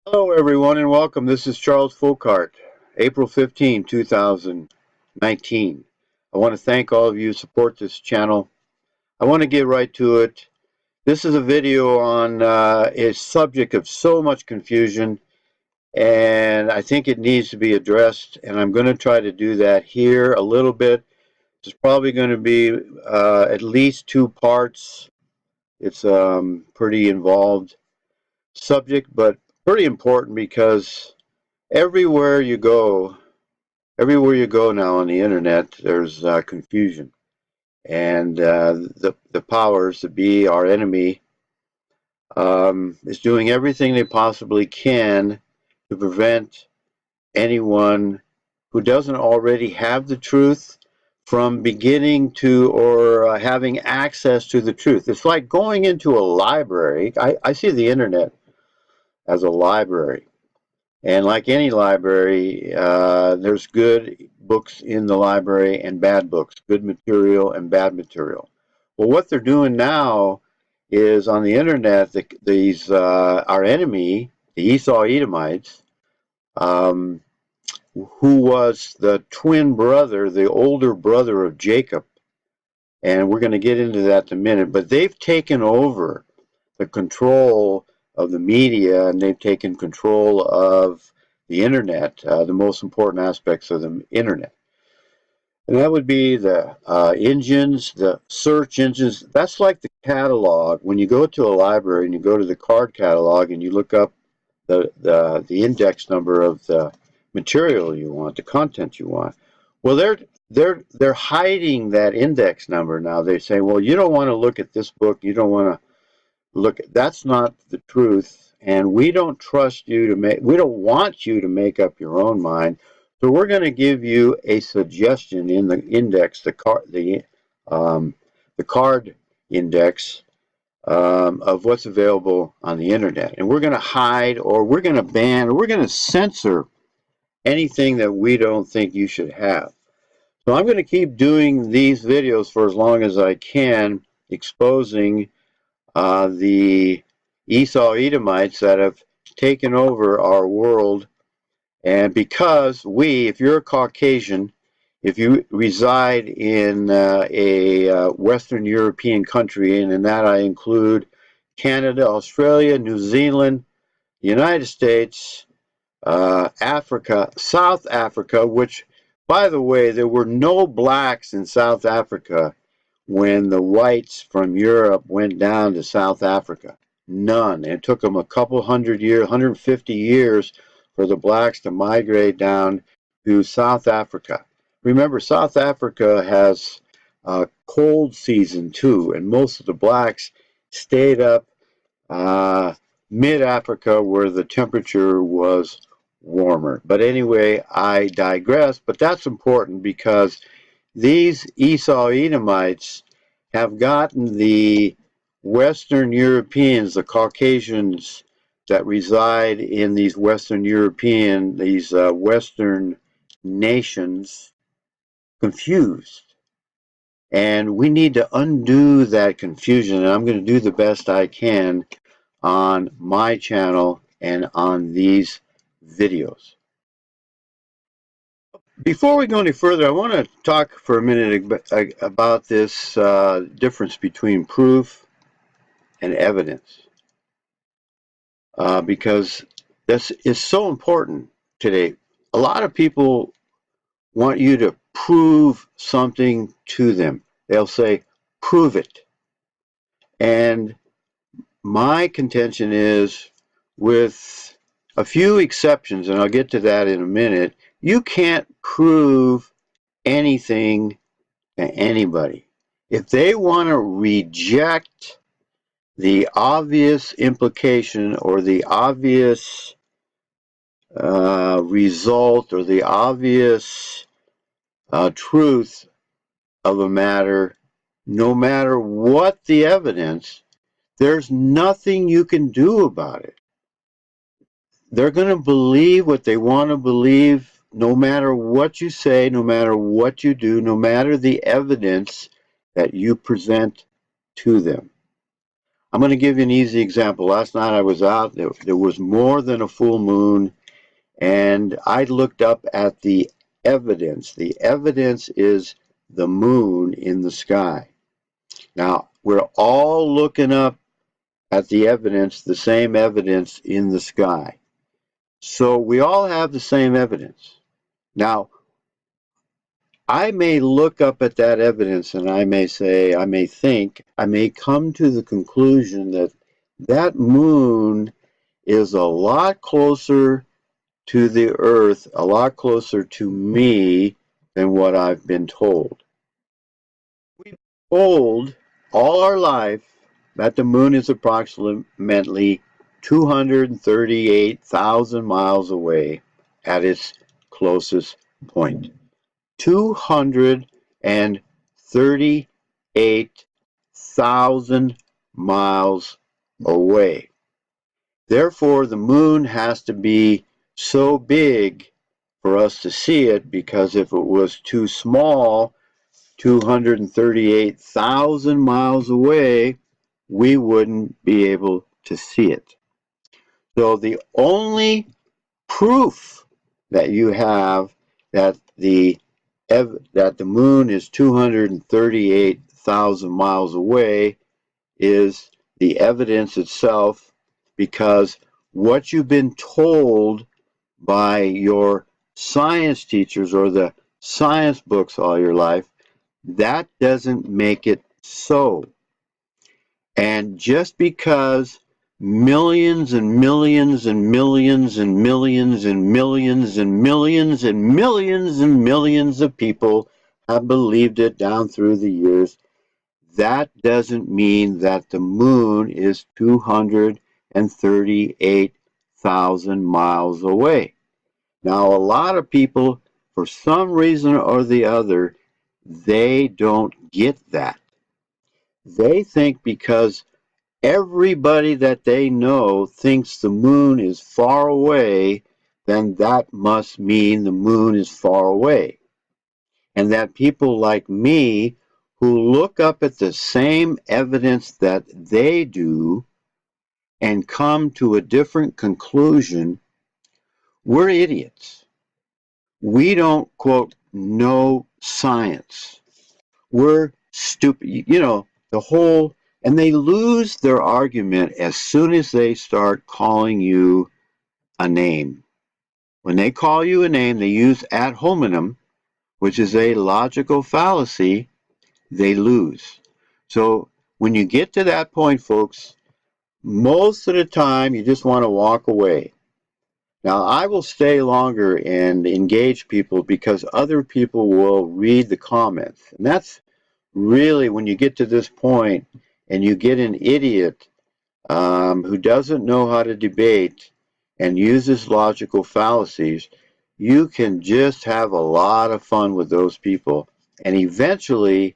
Hello, everyone, and welcome. This is Charles Fockaert, April 15, 2019. I want to thank all of you who support this channel. I want to get right to it. This is a video on a subject of so much confusion, and I think it needs to be addressed, and I'm going to try to do that here a little bit. It's probably going to be at least two parts. It's pretty involved subject, but pretty important because everywhere you go, everywhere you go now on the internet, there's confusion, and the powers that be, our enemy, is doing everything they possibly can to prevent anyone who doesn't already have the truth from beginning to or having access to the truth. It's like going into a library. I see the internet as a library. And like any library, there's good books in the library and bad books, good material and bad material. Well, what they're doing now is on the internet, these our enemy, the Esau Edomites, um, who was the twin brother, the older brother of Jacob, and we're going to get into that in a minute, but they've taken over the control of the media, and they've taken control of the internet, the most important aspects of the internet. And that would be the engines, the search engines. That's like the catalog. When you go to a library and you go to the card catalog and you look up the index number of the material you want, the content you want. Well, they're hiding that index number now. They say, well, you don't want to look at this book. You don't want to look. That's not the truth, and we don't trust you to make. We don't want you to make up your own mind. So we're going to give you a suggestion in the index, the card index of what's available on the internet, and we're going to hide, or we're going to ban, or we're going to censor anything that we don't think you should have. So I'm going to keep doing these videos for as long as I can, exposing the Esau Edomites that have taken over our world. And because if you're a Caucasian, if you reside in a Western European country, and in that I include Canada, Australia, New Zealand, United States, Africa, South Africa, which, by the way, there were no blacks in South Africa when the whites from Europe went down to South Africa. None. It took them a couple 150 years for the blacks to migrate down to South Africa. Remember, South Africa has a cold season too, and most of the blacks stayed up mid-Africa where the temperature was warmer. But anyway, I digress, but that's important because these Esau Edomites have gotten the Western Europeans, the Caucasians that reside in these Western nations, confused. And we need to undo that confusion, and I'm going to do the best I can on my channel and on these videos. Before we go any further, I want to talk for a minute about this difference between proof and evidence, because this is so important today. A lot of people want you to prove something to them. They'll say, prove it. And my contention is, with a few exceptions, and I'll get to that in a minute, you can't prove anything to anybody. If they want to reject the obvious implication or the obvious result or the obvious truth of a matter, no matter what the evidence, there's nothing you can do about it. They're going to believe what they want to believe, no matter what you say, no matter what you do, no matter the evidence that you present to them. I'm going to give you an easy example. Last night I was out. There was more than a full moon, and I looked up at the evidence. The evidence is the moon in the sky. Now, we're all looking up at the evidence, the same evidence in the sky. So we all have the same evidence. Now, I may look up at that evidence and I may say, I may think, I may come to the conclusion that that moon is a lot closer to the Earth, a lot closer to me than what I've been told. We've been told all our life that the moon is approximately 238,000 miles away at its closest point. 238,000 miles away. Therefore, the moon has to be so big for us to see it, because if it was too small, 238,000 miles away, we wouldn't be able to see it. So the only proof that you have that the moon is 238,000 miles away is the evidence itself, because what you've been told by your science teachers or the science books all your life, that doesn't make it so. And just because millions and millions and millions and millions and millions and millions and millions and millions of people have believed it down through the years, that doesn't mean that the moon is 238,000 miles away. Now, a lot of people, for some reason or the other, they don't get that. They think because everybody that they know thinks the moon is far away, then that must mean the moon is far away. And that people like me, who look up at the same evidence that they do and come to a different conclusion, we're idiots. We don't, quote, know science. We're stupid. You know, the whole, and they lose their argument as soon as they start calling you a name. When they call you a name, they use ad hominem, which is a logical fallacy, they lose. So when you get to that point, folks, most of the time you just want to walk away. Now, I will stay longer and engage people because other people will read the comments. And that's really, when you get to this point and you get an idiot who doesn't know how to debate and uses logical fallacies, you can just have a lot of fun with those people. And eventually,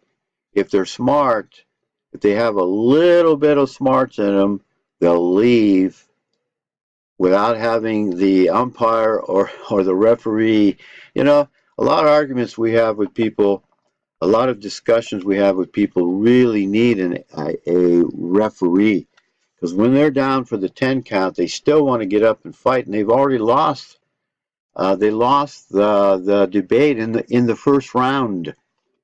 if they're smart, if they have a little bit of smarts in them, they'll leave without having the umpire or the referee. You know, a lot of arguments we have with people, a lot of discussions we have with people really need a referee. Because when they're down for the 10 count, they still want to get up and fight, and they've already lost. They lost the debate in the first round.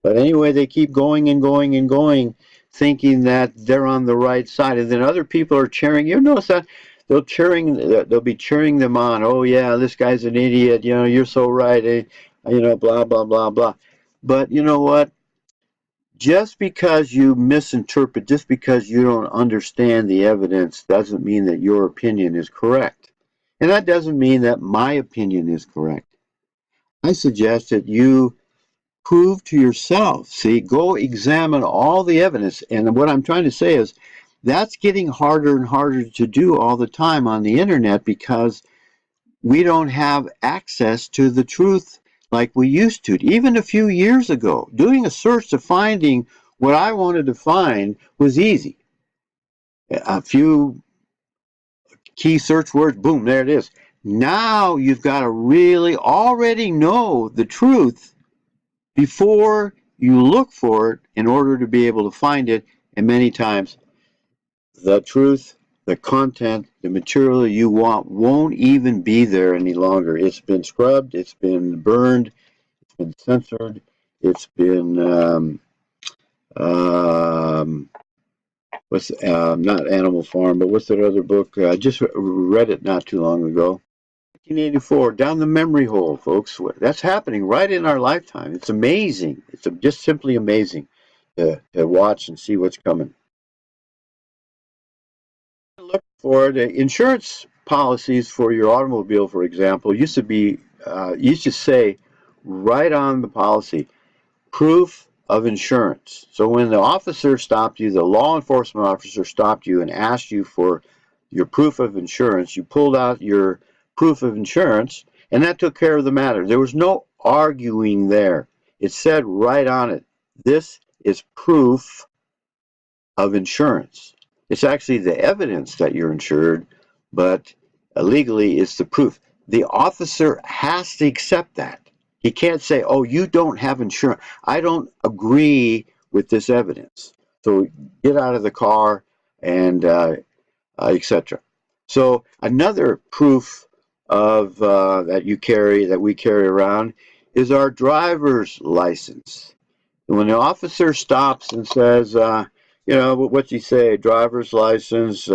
But anyway, they keep going and going and going, thinking that they're on the right side, and then other people are cheering. You notice that they'll be cheering them on. Oh yeah, this guy's an idiot. You know, you're so right. You know, blah blah blah blah. But you know what? Just because you misinterpret, just because you don't understand the evidence, doesn't mean that your opinion is correct. And that doesn't mean that my opinion is correct. I suggest that you prove to yourself, see, go examine all the evidence. And what I'm trying to say is that's getting harder and harder to do all the time on the internet, because we don't have access to the truth like we used to. Even a few years ago, doing a search to finding what I wanted to find was easy. A few key search words, boom, there it is. Now you've got to really already know the truth before you look for it in order to be able to find it. And many times the truth, the content, the material you want won't even be there any longer. It's been scrubbed, it's been burned, it's been censored, it's been what's not Animal Farm, but what's that other book? I just read it not too long ago. 1984, down the memory hole, folks. That's happening right in our lifetime. It's amazing. It's just simply amazing to watch and see what's coming. Look for the insurance policies for your automobile, for example, used to say right on the policy, proof of insurance. So when the officer stopped you, the law enforcement officer stopped you and asked you for your proof of insurance, you pulled out your proof of insurance, and that took care of the matter. There was no arguing there. It said right on it, this is proof of insurance. It's actually the evidence that you're insured, but legally it's the proof. The officer has to accept that. He can't say, oh, you don't have insurance. I don't agree with this evidence. So get out of the car and etc. So another proof of that we carry around is our driver's license. And when the officer stops and says, you know, what's he say? Driver's license,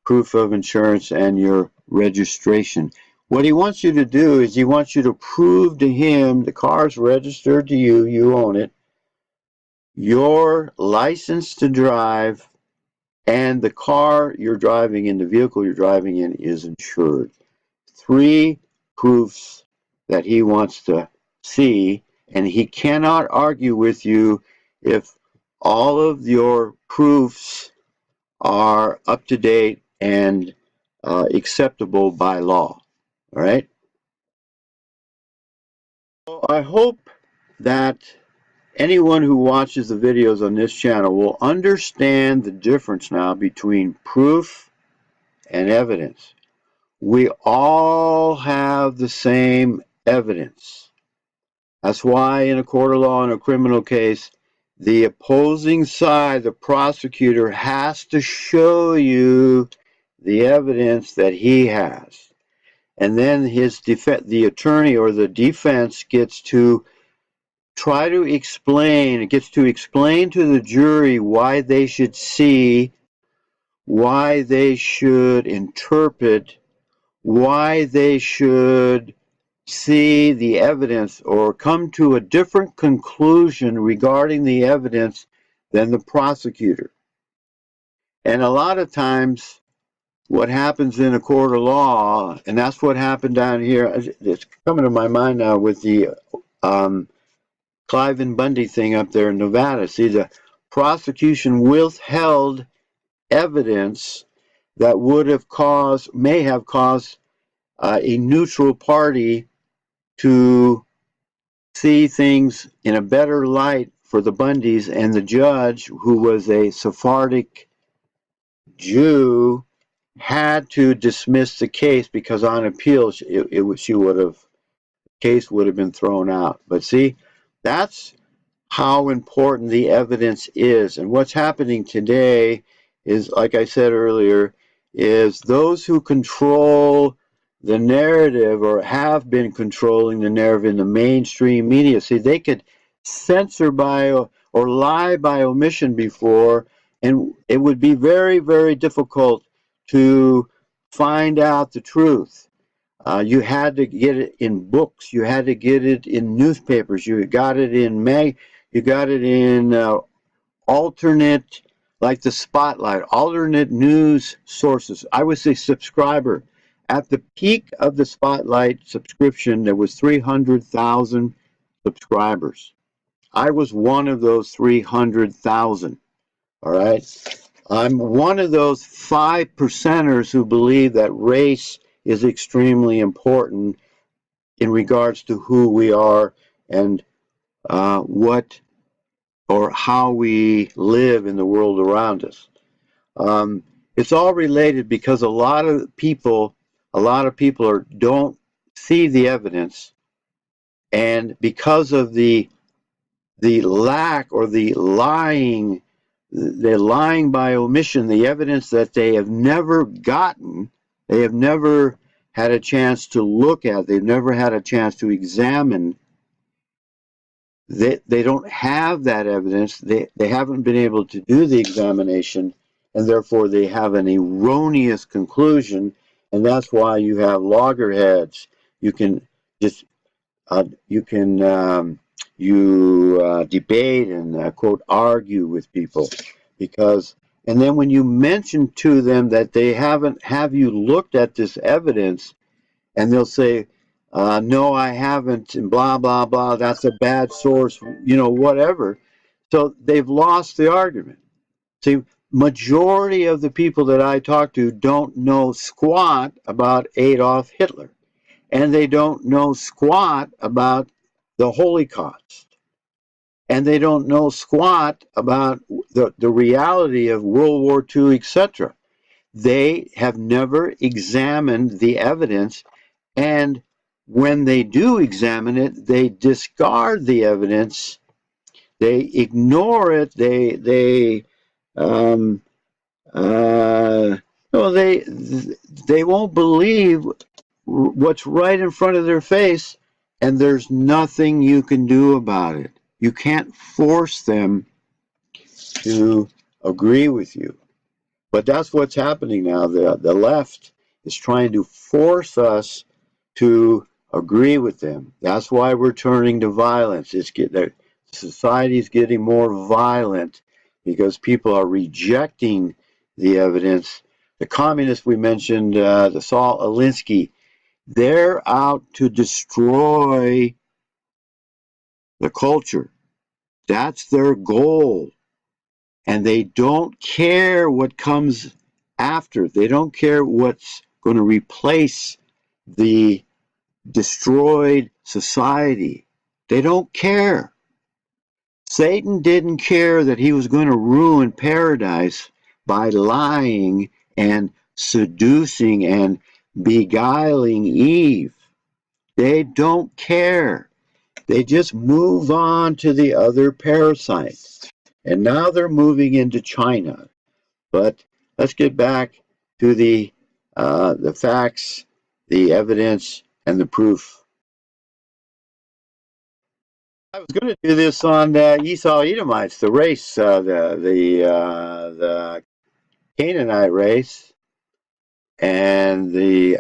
proof of insurance, and your registration. What he wants you to do is he wants you to prove to him the car's registered to you, you own it, your license to drive, and the car you're driving in, the vehicle you're driving in, is insured. 3 proofs that he wants to see, and he cannot argue with you if all of your proofs are up to date and acceptable by law. All right? So I hope that anyone who watches the videos on this channel will understand the difference now between proof and evidence. We all have the same evidence. That's why in a court of law, in a criminal case, the opposing side, the prosecutor, has to show you the evidence that he has. And then the attorney or the defense gets to try to explain, it gets to explain to the jury why they should see, why they should interpret, why they should see the evidence or come to a different conclusion regarding the evidence than the prosecutor. And a lot of times what happens in a court of law, and that's what happened down here, it's coming to my mind now with the Clive and Bundy thing up there in Nevada. See, the prosecution withheld evidence that may have caused a neutral party to see things in a better light for the Bundys, and the judge, who was a Sephardic Jew, had to dismiss the case because on appeal the case would have been thrown out. But see, that's how important the evidence is. And what's happening today is, like I said earlier, is those who control the narrative or have been controlling the narrative in the mainstream media. See, they could censor by or lie by omission before, and it would be very, very difficult to find out the truth. You had to get it in books. You had to get it in newspapers. You got it in alternate, like the Spotlight, alternate news sources. I was a subscriber. At the peak of the Spotlight subscription, there was 300,000 subscribers. I was one of those 300,000. All right? I'm one of those 5%ers who believe that race is extremely important in regards to who we are and what or how we live in the world around us. It's all related because a lot of people don't see the evidence, and because of the lack or the lying they're lying by omission, the evidence that they have never gotten, they have never had a chance to look at, they've never had a chance to examine. They don't have that evidence. They haven't been able to do the examination, and therefore they have an erroneous conclusion, and that's why you have loggerheads. You can just debate and quote argue with people, because, and then when you mention to them that they have you looked at this evidence, and they'll say, no, I haven't, and blah, blah, blah, that's a bad source, whatever. So they've lost the argument. See, majority of the people that I talk to don't know squat about Adolf Hitler, and they don't know squat about the Holocaust, and they don't know squat about the reality of World War II, etc. They have never examined the evidence, and when they do examine it, they discard the evidence, they ignore it, um, no, they won't believe what's right in front of their face, and there's nothing you can do about it. You can't force them to agree with you. But that's what's happening now. The left is trying to force us to agree with them. That's why we're turning to violence. Society is getting more violent because people are rejecting the evidence. The communists we mentioned, the Saul Alinsky, they're out to destroy the culture. That's their goal. And they don't care what comes after. They don't care what's going to replace the destroyed society. They don't care. Satan didn't care that he was going to ruin paradise by lying and seducing and beguiling Eve. They don't care. They just move on to the other parasites. And now they're moving into China. But let's get back to the facts, the evidence, and the proof. I was going to do this on Esau Edomites, the race, the Canaanite race, and the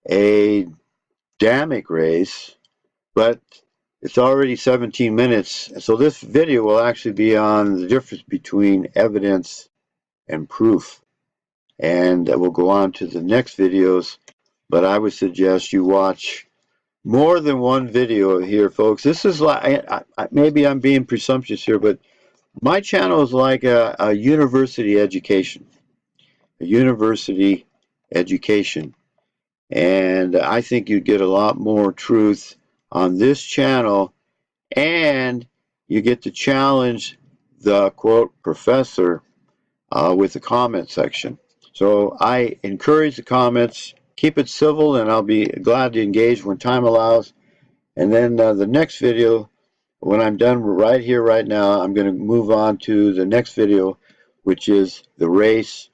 Adamic race, but it's already 17 minutes, so this video will actually be on the difference between evidence and proof, and we'll go on to the next videos, but I would suggest you watch more than one video here, folks. This is like, maybe I'm being presumptuous here, but my channel is like a university education, and I think you get a lot more truth on this channel, and you get to challenge the quote professor with the comment section. So I encourage the comments, keep it civil, and I'll be glad to engage when time allows. And then the next video, when I'm done right here, right now, I'm going to move on to the next video, which is the race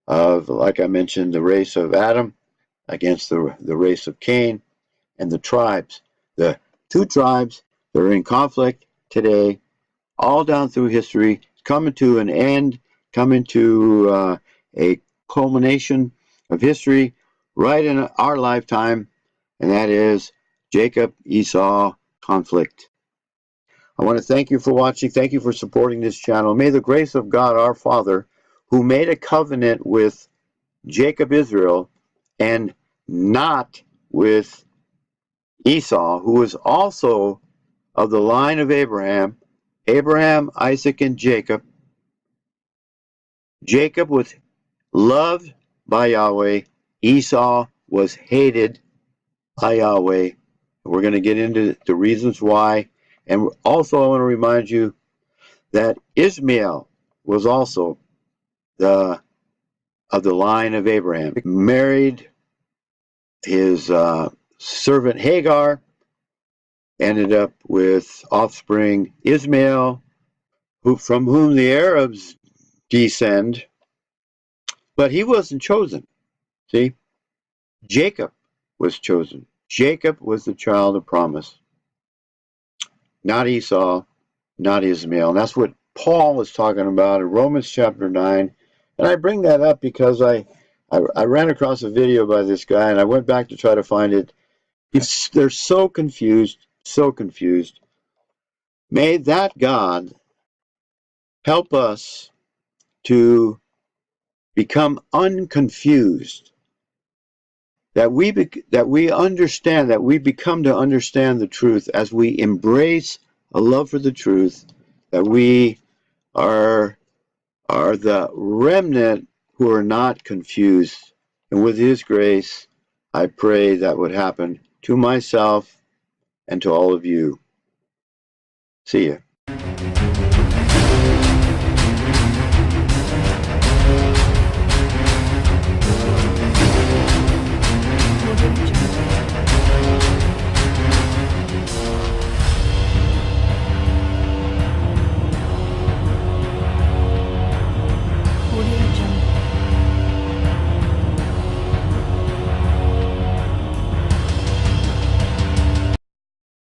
of, like I mentioned, the race of Adam against the race of Cain, and the tribes. The two tribes that are in conflict today, all down through history, coming to an end, coming to a culmination of history right in our lifetime, and that is Jacob-Esau conflict. I want to thank you for watching. Thank you for supporting this channel. May the grace of God our Father, who made a covenant with Jacob Israel and not with Esau, who was also of the line of Abraham, Isaac, and Jacob. Jacob was loved by Yahweh. Esau was hated by Yahweh. We're going to get into the reasons why. And also I want to remind you that Ishmael was also of the line of Abraham. He married his servant Hagar, ended up with offspring Ishmael, from whom the Arabs descend, but he wasn't chosen. See, Jacob was chosen. Jacob was the child of promise, not Esau, not Ishmael. And that's what Paul is talking about in Romans chapter 9. And I bring that up because I ran across a video by this guy, and I went back to try to find it. They're so confused, so confused. May that God help us to become unconfused, that we understand, that we become to understand the truth as we embrace a love for the truth, that we are the remnant who are not confused. And with His grace, I pray that would happen to myself and to all of you. See ya.